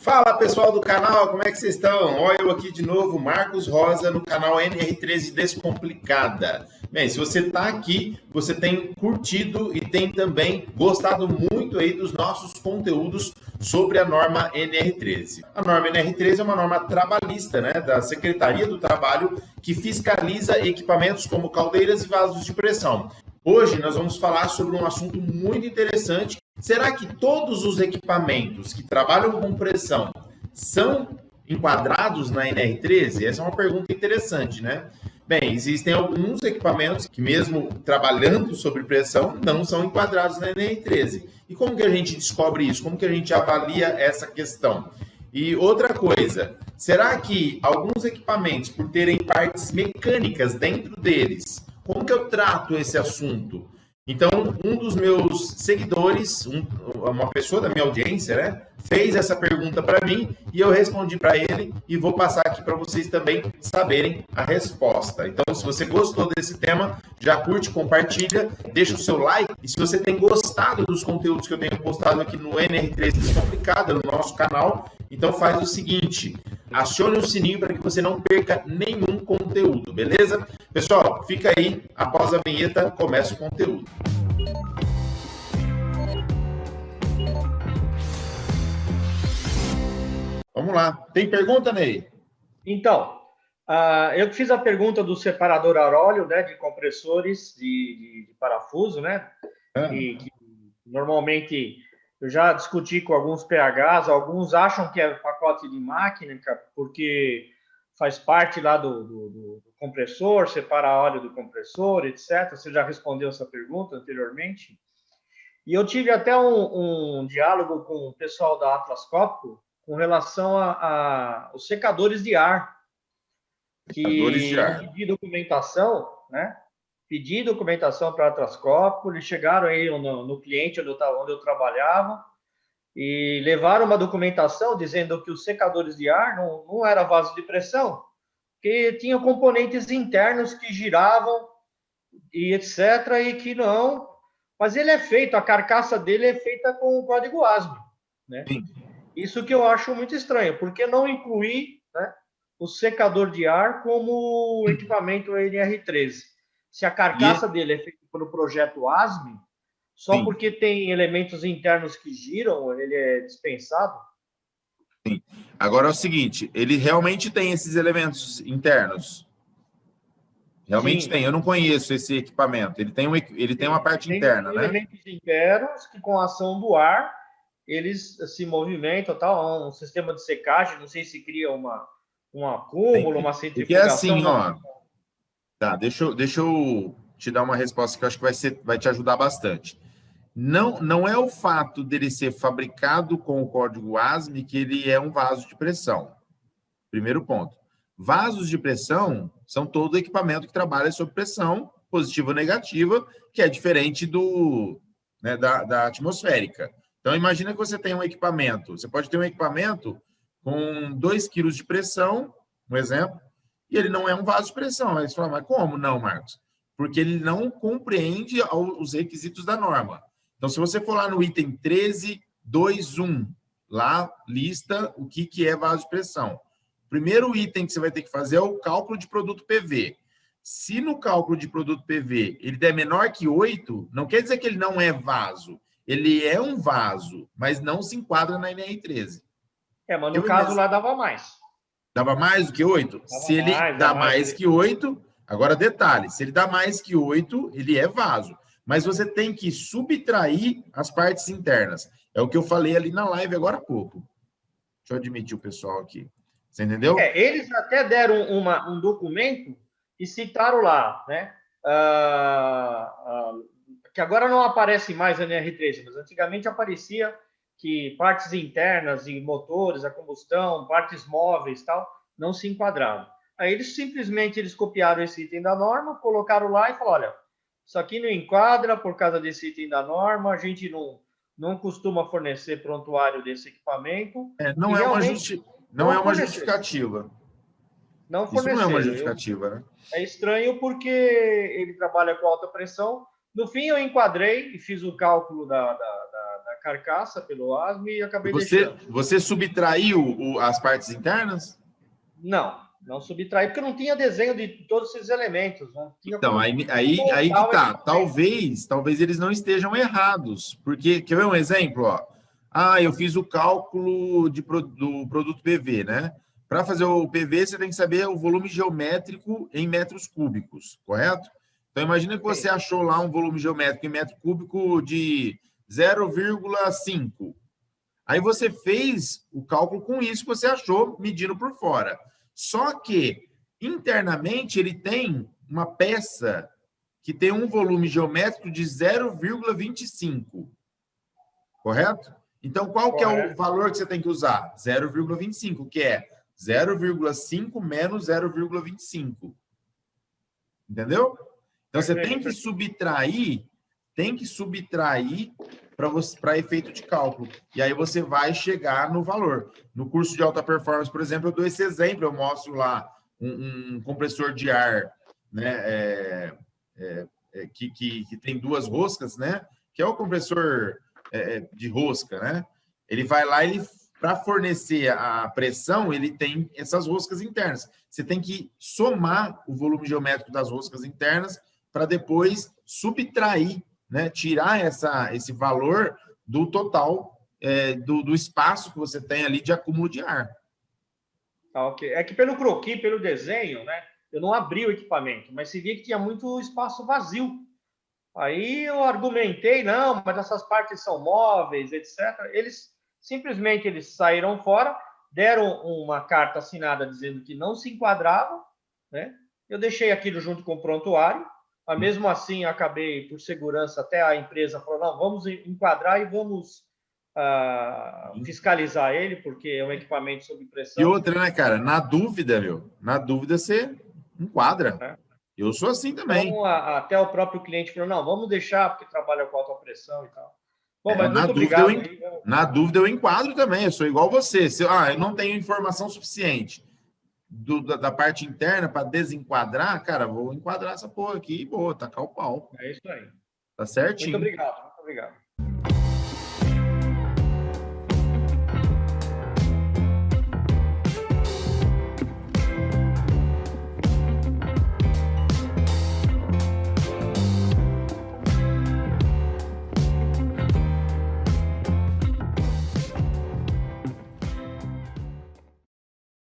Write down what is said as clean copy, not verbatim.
Fala pessoal do canal, como é que vocês estão? Olha eu aqui de novo, Marcos Rosa, no canal NR13 Descomplicada. Bem, se você está aqui, você tem curtido e tem também gostado muito aí dos nossos conteúdos sobre a norma NR13. A norma NR13 é uma norma trabalhista, né, da Secretaria do Trabalho, que fiscaliza equipamentos como caldeiras e vasos de pressão. Hoje nós vamos falar sobre um assunto muito interessante. Será que todos os equipamentos que trabalham com pressão são enquadrados na NR13? Essa é uma pergunta interessante, né? Bem, existem alguns equipamentos que, mesmo trabalhando sobre pressão, não são enquadrados na NR13. E como que a gente descobre isso? Como que a gente avalia essa questão? E outra coisa, será que alguns equipamentos, por terem partes mecânicas dentro deles, como que eu trato esse assunto? Então, um dos meus seguidores, uma pessoa da minha audiência, né, fez essa pergunta para mim e eu respondi para ele e vou passar aqui para vocês também saberem a resposta. Então, se você gostou desse tema, já curte, compartilha, deixa o seu like. E se você tem gostado dos conteúdos que eu tenho postado aqui no NR3 Descomplicada, no nosso canal, então faz o seguinte, acione o sininho para que você não perca nenhum conteúdo, beleza? Pessoal, fica aí, após a vinheta, começa o conteúdo. Vamos lá. Tem pergunta, Ney? Então, eu fiz a pergunta do separador a óleo, né, de compressores de parafuso, né? Que normalmente eu já discuti com alguns PHs, alguns acham que é pacote de máquina, porque faz parte lá do compressor, separa óleo do compressor, etc. Você já respondeu essa pergunta anteriormente. E eu tive até um diálogo com o pessoal da Atlas Copco com relação aos secadores de ar, pedi documentação, né? Pedi documentação para a Atlas Copco, eles chegaram aí no cliente onde eu trabalhava e levaram uma documentação dizendo que os secadores de ar não era vaso de pressão, que tinha componentes internos que giravam e etc. E que não, mas ele é feito, a carcaça dele é feita com o código ASME, né? Sim. Isso que eu acho muito estranho, porque não incluir, né, o secador de ar como equipamento NR13. Se a carcaça dele é feita pelo projeto ASME, só Sim. porque tem elementos internos que giram, ele é dispensado? Sim. Agora é o seguinte, ele realmente tem esses elementos internos? Realmente Sim. tem, eu não conheço esse equipamento. Ele tem uma parte interna, né? Elementos internos que, com a ação do ar, eles se movimentam, tal, um sistema de secagem, não sei se cria um acúmulo, uma centrifugação. Porque assim, ó, tá, deixa eu te dar uma resposta que eu acho que vai te ajudar bastante. Não é o fato dele ser fabricado com o código ASME que ele é um vaso de pressão. Primeiro ponto. Vasos de pressão são todo equipamento que trabalha sob pressão, positiva ou negativa, que é diferente da atmosférica. Então, imagina que você tem um equipamento. Você pode ter um equipamento com 2 kg de pressão, um exemplo, e ele não é um vaso de pressão. Aí você fala, mas como não, Marcos? Porque ele não compreende os requisitos da norma. Então, se você for lá no item 13.2.1, lá lista o que é vaso de pressão. O primeiro item que você vai ter que fazer é o cálculo de produto PV. Se no cálculo de produto PV ele der menor que 8, não quer dizer que ele não é vaso. Ele é um vaso, mas não se enquadra na NR13. Mas no caso lá dava mais. Dava mais do que 8? Se ele dá mais que 8, agora detalhe, se ele dá mais que 8, ele é vaso. Mas você tem que subtrair as partes internas. É o que eu falei ali na live agora há pouco. Deixa eu admitir o pessoal aqui. Você entendeu? Eles até deram um documento e citaram lá, né? Que agora não aparece mais na NR13, mas antigamente aparecia que partes internas e motores, a combustão, partes móveis, tal, não se enquadravam. Aí eles copiaram esse item da norma, colocaram lá e falaram, olha, isso aqui não enquadra por causa desse item da norma, a gente não costuma fornecer prontuário desse equipamento. Não é uma justificativa. Não forneceu. Isso não é uma justificativa, né? É estranho porque ele trabalha com alta pressão. No fim, eu enquadrei e fiz o cálculo da carcaça pelo ASME e acabei Você, deixando. você subtraiu as partes internas? Não subtraí, porque não tinha desenho de todos esses elementos. Não tinha Então, como aí que montar o tá. equipamento. Talvez eles não estejam errados. Porque, quer ver um exemplo? Ó? Ah, eu fiz o cálculo do produto PV, né? Para fazer o PV, você tem que saber o volume geométrico em metros cúbicos, correto? Então, imagina que você achou lá um volume geométrico em metro cúbico de 0,5. Aí você fez o cálculo com isso que você achou, medindo por fora. Só que, internamente, ele tem uma peça que tem um volume geométrico de 0,25, correto? Então, qual que é o valor que você tem que usar? 0,25, que é 0,5 menos 0,25. Entendeu? Então, você tem que subtrair para efeito de cálculo. E aí você vai chegar no valor. No curso de alta performance, por exemplo, eu dou esse exemplo, eu mostro lá um compressor de ar, né, que tem duas roscas, né, que é o compressor de rosca, né? Ele vai lá, para fornecer a pressão, ele tem essas roscas internas. Você tem que somar o volume geométrico das roscas internas para depois subtrair, né, tirar esse valor do total do espaço que você tem ali de acúmulo de ar. Tá, ok. É que pelo croquis, pelo desenho, né, eu não abri o equipamento, mas se via que tinha muito espaço vazio. Aí eu argumentei, não, mas essas partes são móveis, etc. Eles saíram fora, deram uma carta assinada dizendo que não se enquadravam, né? Eu deixei aquilo junto com o prontuário, mas mesmo assim acabei, por segurança, até a empresa falou, não, vamos enquadrar e vamos fiscalizar ele, porque é um equipamento sob pressão. E outra, né, cara? Na dúvida você enquadra. Né? Eu sou assim também. Então, até o próprio cliente falou, não, vamos deixar, porque trabalha com alta pressão e tal. Bom, mas muito obrigado. Na dúvida eu enquadro também, eu sou igual você. Eu não tenho informação suficiente da parte interna para desenquadrar, cara, vou enquadrar essa porra aqui e boa, tacar o pau. É isso aí. Tá certinho. Muito obrigado.